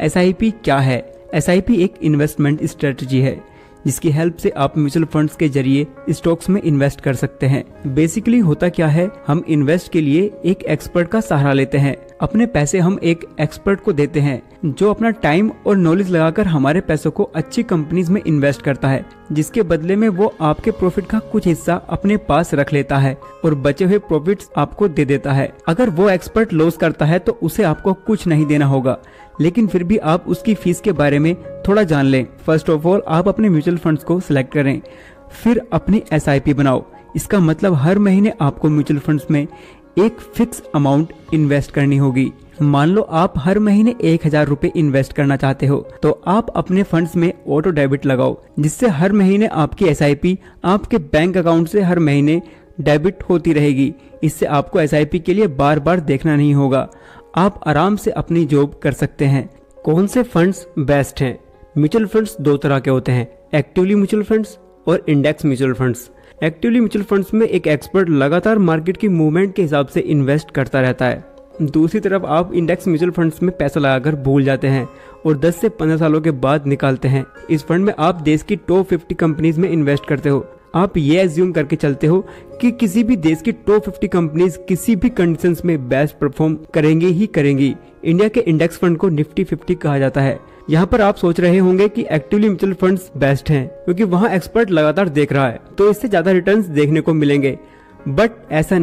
SIP क्या है? SIP एक इन्वेस्टमेंट स्ट्रेटजी है जिसकी हेल्प से आप म्यूचुअल फंड्स के जरिए स्टॉक्स में इन्वेस्ट कर सकते हैं। बेसिकली होता क्या है, हम इन्वेस्ट के लिए एक एक्सपर्ट का सहारा लेते हैं। अपने पैसे हम एक एक्सपर्ट को देते हैं जो अपना टाइम और नॉलेज लगाकर हमारे पैसों को अच्छी कंपनीज में इन्वेस्ट करता है, जिसके बदले में वो आपके प्रॉफिट का कुछ हिस्सा अपने पास रख लेता है और बचे हुए प्रॉफिट्स आपको दे देता है। अगर वो एक्सपर्ट लॉस करता है तो उसे आपको कुछ नहीं देना होगा, लेकिन फिर भी आप उसकी फीस के बारे में थोड़ा जान लें। फर्स्ट ऑफ ऑल आप अपने म्यूचुअल फंड्स को सिलेक्ट करें, फिर अपनी SIP बनाओ। इसका मतलब हर महीने आपको म्यूचुअल फंड्स में एक फिक्स अमाउंट इन्वेस्ट करनी होगी। मान लो आप हर महीने 1000 रुपए इन्वेस्ट करना चाहते हो तो आप अपने फंड्स में ऑटो डेबिट लगाओ, जिससे हर महीने आपकी SIP आपके बैंक अकाउंट से हर महीने डेबिट होती रहेगी। इससे आपको SIP के लिए बार बार देखना नहीं होगा, आप आराम से अपनी जॉब कर सकते हैं। कौन से फंड्स बेस्ट हैं? म्यूचुअल फंड्स दो तरह के होते हैं, एक्टिवली म्यूचुअल फंड्स और index mutual funds. Actively mutual funds में एक एक्सपर्ट लगातार मार्केट की मूवमेंट के हिसाब से इन्वेस्ट करता रहता है। दूसरी तरफ आप इंडेक्स म्यूचुअल फंड्स में पैसा लगाकर भूल जाते हैं और 10 से 15 सालों के बाद निकालते हैं। इस फंड में आप देश की टॉप 50 कंपनीज में इन्वेस्ट करते हो। आप ये एज्यूम करके चलते हो कि किसी भी देश की टॉप 50 कंपनीज किसी भी कंडीशंस में बेस्ट परफॉर्म करेंगे ही करेंगी। इंडिया के इंडेक्स फंड को निफ्टी 50 कहा जाता है। यहाँ पर आप सोच रहे होंगे कि एक्टिवली म्यूचुअल फंड्स बेस्ट हैं क्योंकि वहाँ एक्सपर्ट लगातार देख रहा है तो इससे ज्यादा रिटर्न्स देखने को मिलेंगे, बट ऐसा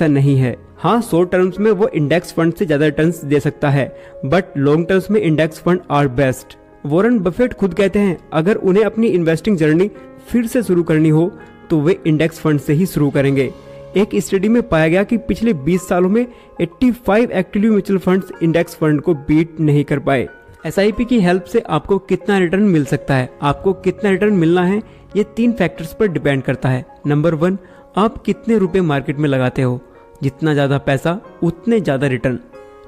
नहीं है। हाँ, शॉर्ट टर्म्स में वो इंडेक्स फंड से ज्यादा रिटर्न्स दे सकता है, बट लॉन्ग टर्म्स में index fund are best. Warren Buffett खुद कहते हैं अगर उन्हें अपनी इन्वेस्टिंग जर्नी फिर से शुरू करनी हो तो वे इंडेक्स फंड से ही शुरू करेंगे। एक स्टडी में पाया गया कि पिछले 20 सालों में 85 actively mutual funds index fund को बीट नहीं कर पाए। SIP की हेल्प से आपको कितना रिटर्न मिल सकता है? आपको कितना रिटर्न मिलना है ये 3 फैक्टर्स पर डिपेंड करता है। नंबर 1, आप कितने रुपए मार्केट में लगाते हो, जितना ज्यादा पैसा उतने ज्यादा रिटर्न।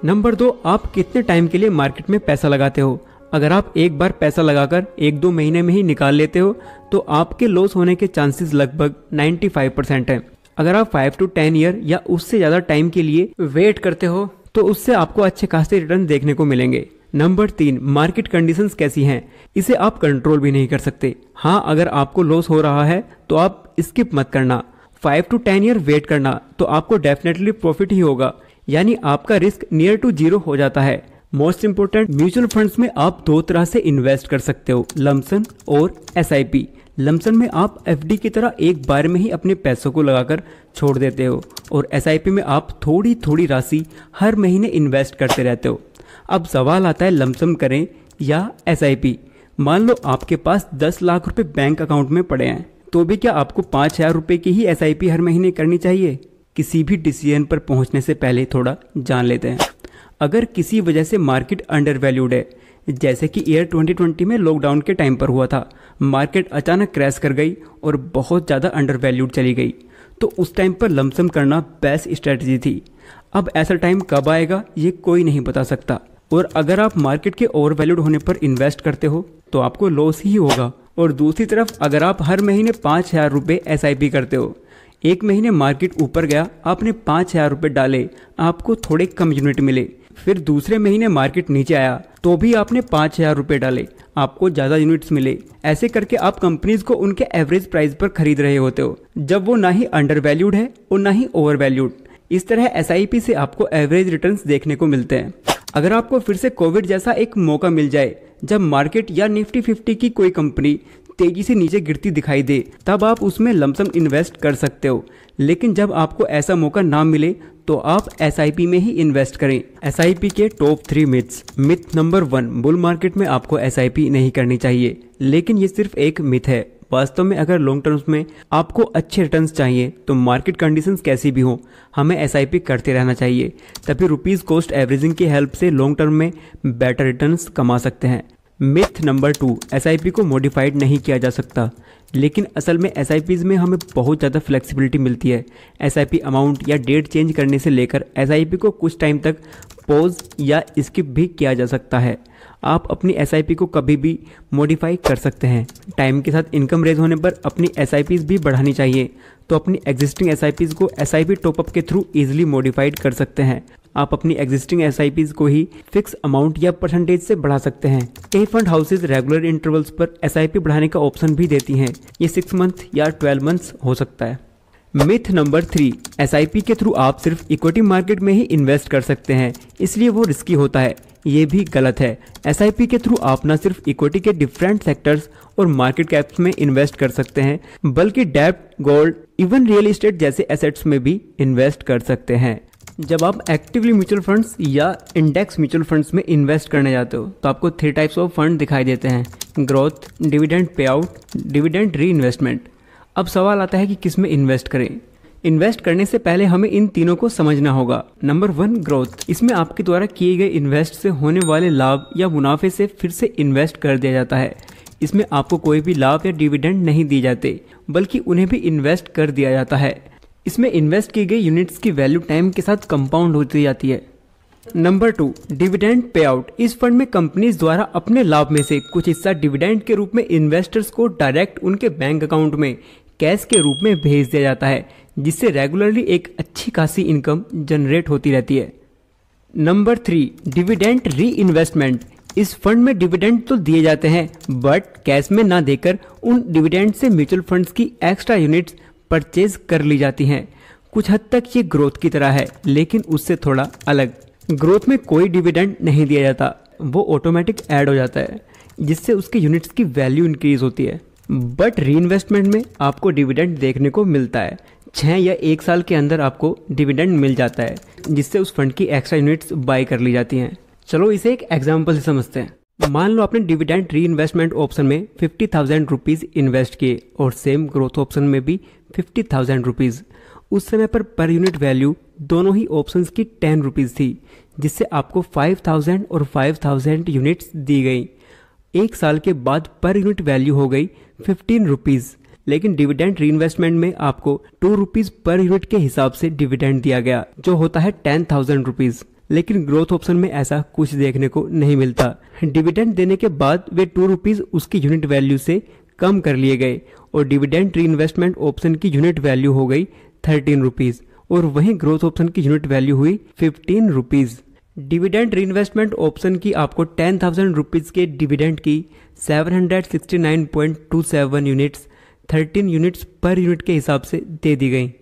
नंबर 2, आप कितने टाइम के लिए मार्केट में पैसा लगाते हो। अगर आप एक बार पैसा लगाकर 1-2 महीने में ही निकाल लेते हो तो आपके लॉस होने के चांसेस लगभग 95% है। अगर आप 5 to 10 ईयर या उससे ज्यादा टाइम के लिए वेट करते हो तो उससे आपको अच्छे खासे रिटर्न देखने को मिलेंगे। नंबर 3, मार्केट कंडीशंस कैसी हैं, इसे आप कंट्रोल भी नहीं कर सकते। हाँ, अगर आपको लॉस हो रहा है तो आप स्किप मत करना, 5 to 10 ईयर वेट करना तो आपको डेफिनेटली प्रॉफिट ही होगा, यानी आपका रिस्क नियर टू जीरो हो जाता है। मोस्ट इंपोर्टेंट, म्यूचुअल फंड्स में आप 2 तरह से इन्वेस्ट कर सकते हो, लमसम और SIP। लमसम में आप FD की तरह एक बार में ही अपने पैसों को लगाकर छोड़ देते हो और SIP में आप थोड़ी थोड़ी राशि हर महीने इन्वेस्ट करते रहते हो। अब सवाल आता है लमसम करें या SIP। मान लो आपके पास 10 लाख रुपए बैंक अकाउंट में पड़े हैं तो भी क्या आपको 5000 रुपए की ही SIP हर महीने करनी चाहिए? किसी भी डिसीजन पर पहुंचने से पहले थोड़ा जान लेते हैं। अगर किसी वजह से मार्केट अंडर वैल्यूड है, जैसे कि ईयर 2020 में लॉकडाउन के टाइम पर हुआ था, मार्केट अचानक क्रैश कर गई और बहुत ज़्यादा अंडर वैल्यूड चली गई, तो उस टाइम पर लमसम करना बेस्ट स्ट्रेटजी थी। अब ऐसा टाइम कब आएगा ये कोई नहीं बता सकता, और अगर आप मार्केट के ओवर वैल्यूड होने पर इन्वेस्ट करते हो तो आपको लॉस ही होगा। और दूसरी तरफ अगर आप हर महीने 5000 रुपये SIP करते हो, एक महीने मार्केट ऊपर गया, आपने 5000 रुपये डाले, आपको थोड़े कम यूनिट मिले, फिर दूसरे महीने मार्केट नीचे आया तो भी आपने 5000 रुपये डाले, आपको ज्यादा यूनिट्स मिले। ऐसे करके आप कंपनीज को उनके एवरेज प्राइस पर खरीद रहे होते हो, जब वो ना ही अंडर वैल्यूड है और ना ही ओवर वैल्यूड। इस तरह SIP से आपको एवरेज रिटर्न्स देखने को मिलते हैं। अगर आपको फिर से कोविड जैसा एक मौका मिल जाए जब मार्केट या निफ्टी 50 की कोई कंपनी तेजी से नीचे गिरती दिखाई दे, तब आप उसमें लमसम इन्वेस्ट कर सकते हो। लेकिन जब आपको ऐसा मौका ना मिले तो आप SIP में ही इन्वेस्ट करें। SIP के top 3 myths. Myth number 1, bull market में आपको SIP नहीं करनी चाहिए, लेकिन ये सिर्फ एक मिथ है। वास्तव में अगर लॉन्ग टर्म्स में आपको अच्छे रिटर्न्स चाहिए तो मार्केट कंडीशंस कैसी भी हो, हमें SIP करते रहना चाहिए, तभी रुपीस कॉस्ट एवरेजिंग की हेल्प से लॉन्ग टर्म में बेटर रिटर्न्स कमा सकते हैं। मिथ नंबर 2, SIP को मॉडिफाइड नहीं किया जा सकता, लेकिन असल में SIPs में हमें बहुत ज़्यादा फ्लेक्सिबिलिटी मिलती है। SIP अमाउंट या डेट चेंज करने से लेकर SIP को कुछ टाइम तक पॉज या स्किप भी किया जा सकता है। आप अपनी SIP को कभी भी मॉडिफाई कर सकते हैं। टाइम के साथ इनकम रेज होने पर अपनी SIPs भी बढ़ानी चाहिए, तो अपनी एग्जिस्टिंग SIPs को SIP टॉपअप के थ्रू इजीली मॉडिफाइड कर सकते हैं। आप अपनी एग्जिस्टिंग SIPs को ही फिक्स अमाउंट या परसेंटेज से बढ़ा सकते हैं। कई फंड हाउसेज रेगुलर इंटरवल्स पर SIP बढ़ाने का ऑप्शन भी देती हैं। ये 6 मंथ या 12 मंथ्स हो सकता है। मिथ नंबर 3, SIP के थ्रू आप सिर्फ इक्विटी मार्केट में ही इन्वेस्ट कर सकते हैं, इसलिए वो रिस्की होता है। ये भी गलत है। SIP के थ्रू आप न सिर्फ इक्विटी के डिफरेंट सेक्टर्स और मार्केट कैप्स में इन्वेस्ट कर सकते हैं, बल्कि डेब्ट, गोल्ड, इवन रियल एस्टेट जैसे एसेट्स में भी इन्वेस्ट कर सकते हैं। जब आप एक्टिवली म्यूचुअल फंड्स या इंडेक्स म्यूचुअल फंड्स में इन्वेस्ट करने जाते हो तो आपको 3 टाइप्स ऑफ फंड दिखाई देते हैं: growth, dividend pay out, dividend री इन्वेस्टमेंट। अब सवाल आता है कि किस में इन्वेस्ट करें। इन्वेस्ट करने से पहले हमें इन तीनों को समझना होगा। Number 1, growth. इसमें आपके द्वारा किए गए इन्वेस्ट से होने वाले लाभ या मुनाफे से फिर से इन्वेस्ट कर दिया जाता है। इसमें आपको कोई भी लाभ या डिविडेंड नहीं दिए जाते, बल्कि उन्हें भी इन्वेस्ट कर दिया जाता है। इसमें इन्वेस्ट की गई यूनिट्स की वैल्यू टाइम के साथ कंपाउंड होती जाती है। Number 2, dividend pay out. इस फंड में कंपनीज द्वारा अपने लाभ में से कुछ हिस्सा डिविडेंड के रूप में इन्वेस्टर्स को डायरेक्ट उनके बैंक अकाउंट में कैश के रूप में भेज दिया जाता है, जिससे रेगुलरली एक अच्छी खासी इनकम जनरेट होती रहती है। नंबर 3, डिविडेंड री इन्वेस्टमेंट। इस फंड में डिविडेंड तो दिए जाते हैं, बट कैश में ना देकर उन डिविडेंड से म्यूचुअल फंड्स की एक्स्ट्रा यूनिट्स परचेज कर ली जाती हैं। कुछ हद तक ये ग्रोथ की तरह है, लेकिन उससे थोड़ा अलग। ग्रोथ में कोई डिविडेंड नहीं दिया जाता, वो ऑटोमेटिक ऐड हो जाता है, जिससे उसकी यूनिट्स की वैल्यू इंक्रीज होती है। बट री इन्वेस्टमेंट में आपको डिविडेंड देखने को मिलता है। 6 या 1 साल के अंदर आपको डिविडेंड मिल जाता है, जिससे उस फंड की एक्स्ट्रा यूनिट्स बाय कर ली जाती हैं। चलो इसे एक एग्जाम्पल से समझते हैं। मान लो आपने डिविडेंड री इन्वेस्टमेंट ऑप्शन में 50,000 रुपीज़ इन्वेस्ट किए और सेम ग्रोथ ऑप्शन में भी 50,000 रुपीज़। उस समय पर यूनिट वैल्यू दोनों ही ऑप्शंस की 10 रुपीज़ थी, जिससे आपको 5,000 और 5,000 यूनिट्स दी गई। 1 साल के बाद पर यूनिट वैल्यू हो गई 15 रुपीज़, लेकिन डिविडेंड री इन्वेस्टमेंट में आपको 2 रुपीज़ पर यूनिट के हिसाब से डिविडेंड दिया गया, जो होता है 10,000 रुपीज़। लेकिन ग्रोथ ऑप्शन में ऐसा कुछ देखने को नहीं मिलता। डिविडेंड देने के बाद वे 2 रुपीज़ उसकी यूनिट वैल्यू से कम कर लिए गए और डिविडेंड री इन्वेस्टमेंट ऑप्शन की यूनिट वैल्यू हो गई 13 रुपीज़ और वहीं ग्रोथ ऑप्शन की यूनिट वैल्यू हुई 15 रुपीज़। डिविडेंड री इन्वेस्टमेंट ऑप्शन की आपको 10,000 रुपीज़ के डिविडेंड की 769.27 यूनिट्स 13 यूनिट्स पर यूनिट के हिसाब से दे दी गई,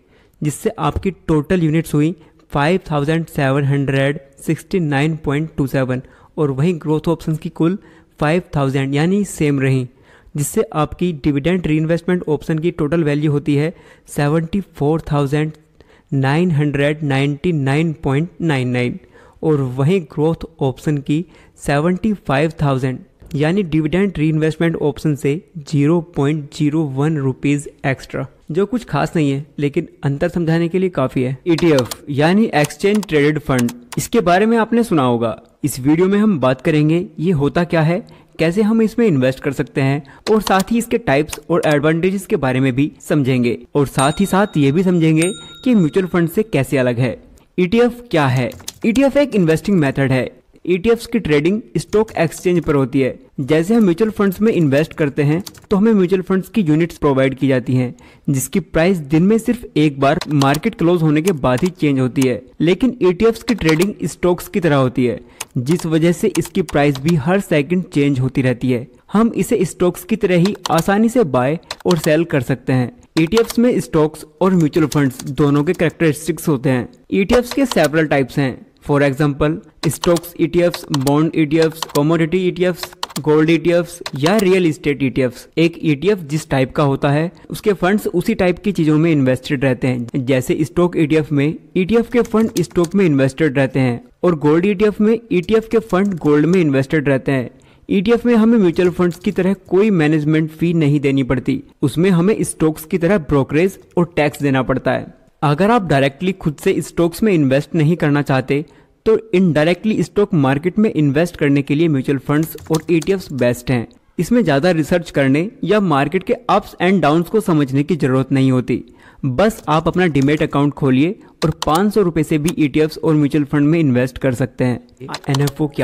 जिससे आपकी टोटल यूनिट्स हुई 5,769.27 और वहीं ग्रोथ ऑप्शन की कुल 5,000 यानी सेम रही, जिससे आपकी डिविडेंड री इन्वेस्टमेंट ऑप्शन की टोटल वैल्यू होती है 74,999.99 और वहीं ग्रोथ ऑप्शन की 75,000 यानी डिविडेंड री इन्वेस्टमेंट ऑप्शन से 0.01 रुपीज़ एक्स्ट्रा, जो कुछ खास नहीं है, लेकिन अंतर समझाने के लिए काफ़ी है। ETF यानी एक्सचेंज ट्रेडेड फंड, इसके बारे में आपने सुना होगा। इस वीडियो में हम बात करेंगे ये होता क्या है, कैसे हम इसमें इन्वेस्ट कर सकते हैं और साथ ही इसके टाइप्स और एडवांटेजेस के बारे में भी समझेंगे और साथ ही साथ ये भी समझेंगे कि म्यूचुअल फंड से कैसे अलग है। ETF क्या है? ETF एक इन्वेस्टिंग मेथड है। ETFs की ट्रेडिंग स्टॉक एक्सचेंज पर होती है। जैसे हम म्यूचुअल फंड्स में इन्वेस्ट करते हैं तो हमें म्यूचुअल फंड्स की यूनिट्स प्रोवाइड की जाती हैं, जिसकी प्राइस दिन में सिर्फ एक बार मार्केट क्लोज होने के बाद ही चेंज होती है। लेकिन ETFs की ट्रेडिंग स्टॉक्स की तरह होती है, जिस वजह से इसकी प्राइस भी हर सेकंड चेंज होती रहती है। हम इसे स्टॉक्स की तरह ही आसानी से बाय और सेल कर सकते हैं। ETFs में स्टॉक्स और म्यूचुअल फंड्स दोनों के कैरेक्टरिस्टिक्स होते हैं। ETFs के सेवरल टाइप्स हैं। For example stocks ETFs, bond ETFs, commodity ETFs, gold ETFs या रियल एस्टेट ETFs। एक ETF जिस टाइप का होता है उसके फंड्स उसी टाइप की चीजों में इन्वेस्टेड रहते हैं। जैसे स्टॉक ETF में ETF के फंड स्टॉक में इन्वेस्टेड रहते हैं और गोल्ड ETF में ETF के फंड गोल्ड में इन्वेस्टेड रहते हैं। ETF में हमें म्यूचुअल फंड्स की तरह कोई मैनेजमेंट फी नहीं देनी पड़ती, उसमें हमें स्टॉक्स की तरह ब्रोकरेज और टैक्स देना पड़ता है। अगर आप डायरेक्टली खुद से स्टॉक्स में इन्वेस्ट नहीं करना चाहते तो इनडायरेक्टली स्टॉक मार्केट में इन्वेस्ट करने के लिए म्यूचुअल फंड्स और ETFs बेस्ट हैं। इसमें ज़्यादा रिसर्च करने या मार्केट के अप्स एंड डाउन्स को समझने की जरूरत नहीं होती। बस आप अपना डीमैट अकाउंट खोलिए और 500 रुपये से भी ETFs और म्यूचुअल फंड में इन्वेस्ट कर सकते हैं। NFO क्या